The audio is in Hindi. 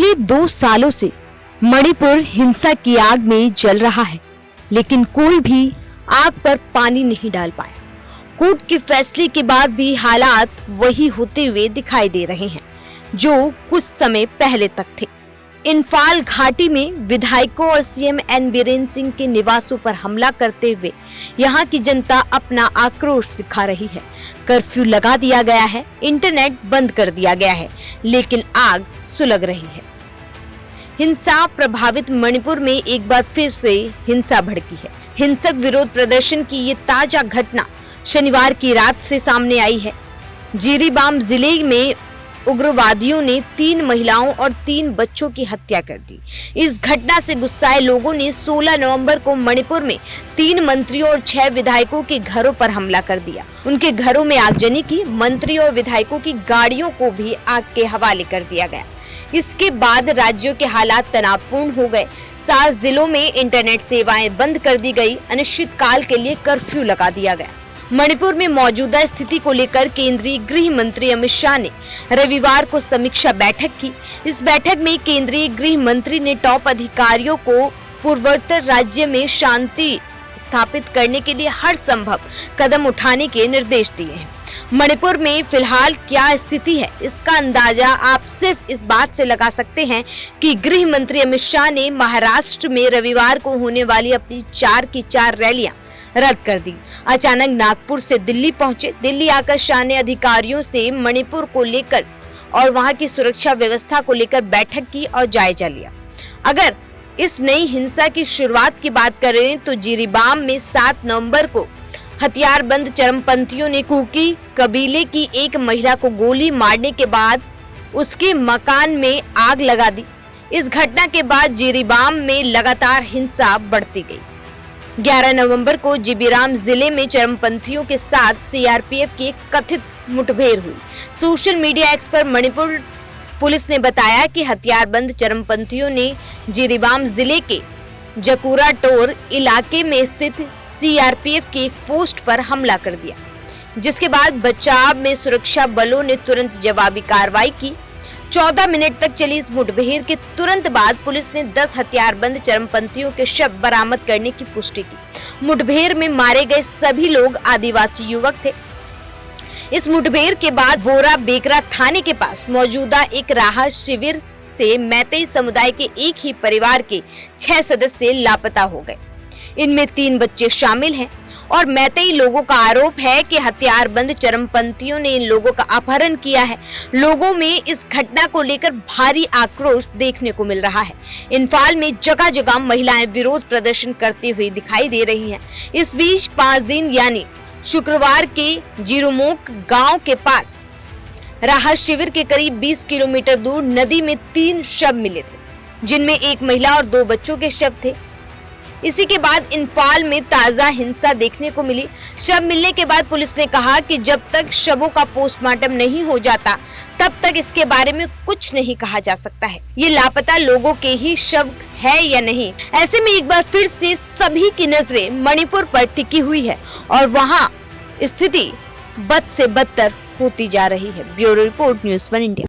पिछले 2 सालों से मणिपुर हिंसा की आग में जल रहा है, लेकिन कोई भी आग पर पानी नहीं डाल पाया। कोर्ट के फैसले के बाद भी हालात वही होते हुए दिखाई दे रहे हैं जो कुछ समय पहले तक थे। इंफाल घाटी में विधायकों और सीएम एन बीरेन सिंह के निवासों पर हमला करते हुए यहाँ की जनता अपना आक्रोश दिखा रही है। कर्फ्यू लगा दिया गया है, इंटरनेट बंद कर दिया गया है, लेकिन आग सुलग रही है। हिंसा प्रभावित मणिपुर में एक बार फिर से हिंसा भड़की है। हिंसक विरोध प्रदर्शन की ये ताजा घटना शनिवार की रात से सामने आई है। जिरीबाम जिले में उग्रवादियों ने 3 महिलाओं और 3 बच्चों की हत्या कर दी। इस घटना से गुस्साए लोगों ने 16 नवंबर को मणिपुर में 3 मंत्रियों और 6 विधायकों के घरों पर हमला कर दिया। उनके घरों में आगजनी की, मंत्रियों और विधायकों की गाड़ियों को भी आग के हवाले कर दिया गया। इसके बाद राज्यों के हालात तनावपूर्ण हो गए। 7 जिलों में इंटरनेट सेवाएं बंद कर दी गई। अनिश्चित काल के लिए कर्फ्यू लगा दिया गया। मणिपुर में मौजूदा स्थिति को लेकर केंद्रीय गृह मंत्री अमित शाह ने रविवार को समीक्षा बैठक की। इस बैठक में केंद्रीय गृह मंत्री ने टॉप अधिकारियों को पूर्वोत्तर राज्य में शांति स्थापित करने के लिए हर संभव कदम उठाने के निर्देश दिए हैं। मणिपुर में फिलहाल क्या स्थिति है, इसका अंदाजा आप सिर्फ इस बात से लगा सकते हैं कि गृह मंत्री अमित शाह ने महाराष्ट्र में रविवार को होने वाली अपनी 4 की 4 रैलियां रद्द कर दी। अचानक नागपुर से दिल्ली पहुंचे। दिल्ली आकर शाह ने अधिकारियों से मणिपुर को लेकर और वहां की सुरक्षा व्यवस्था को लेकर बैठक की और जायजा लिया। अगर इस नई हिंसा की शुरुआत की बात करें तो जिरीबाम में 7 नवंबर को हथियारबंद चरमपंथियों ने कुकी कबीले की एक महिला को गोली मारने के बाद उसके मकान में आग लगा दी। इस घटना के बाद जिरीबाम में लगातार हिंसा बढ़ती गई। 11 नवंबर को जिरीबाम जिले में चरमपंथियों के साथ सीआरपीएफ की एक कथित मुठभेड़ हुई। सोशल मीडिया एक्स पर मणिपुर पुलिस ने बताया कि हथियारबंद चरमपंथियों ने जिरीबाम जिले के जकुरा टोर इलाके में स्थित सीआरपीएफ की एक पोस्ट पर हमला कर दिया, जिसके बाद बचाव में सुरक्षा बलों ने तुरंत जवाबी कार्रवाई की। 14 मिनट तक चली इस मुठभेड़ के तुरंत बाद पुलिस ने 10 हथियारबंद चरमपंथियों के शव बरामद करने की पुष्टि की। मुठभेड़ में मारे गए सभी लोग आदिवासी युवक थे। इस मुठभेड़ के बाद बोरा बेकरा थाने के पास मौजूदा एक राहत शिविर से मैतेई समुदाय के एक ही परिवार के 6 सदस्य लापता हो गए। इनमें 3 बच्चे शामिल हैं और मैतेई लोगों का आरोप है कि हथियारबंद चरमपंथियों ने इन लोगों का अपहरण किया है। लोगों में इस घटना को लेकर भारी आक्रोश देखने को मिल रहा है। इंफाल में जगह जगह महिलाएं विरोध प्रदर्शन करती हुई दिखाई दे रही हैं। इस बीच 5 दिन यानी शुक्रवार के जिरोमोक गांव के पास राहत शिविर के करीब 20 किलोमीटर दूर नदी में 3 शव मिले थे, जिनमें एक महिला और 2 बच्चों के शव थे। इसी के बाद इंफाल में ताजा हिंसा देखने को मिली। शव मिलने के बाद पुलिस ने कहा कि जब तक शवों का पोस्टमार्टम नहीं हो जाता तब तक इसके बारे में कुछ नहीं कहा जा सकता है। ये लापता लोगों के ही शव है या नहीं। ऐसे में एक बार फिर से सभी की नजरें मणिपुर पर टिकी हुई है और वहाँ स्थिति बद से बदतर होती जा रही है। Bureau report, news 1 India.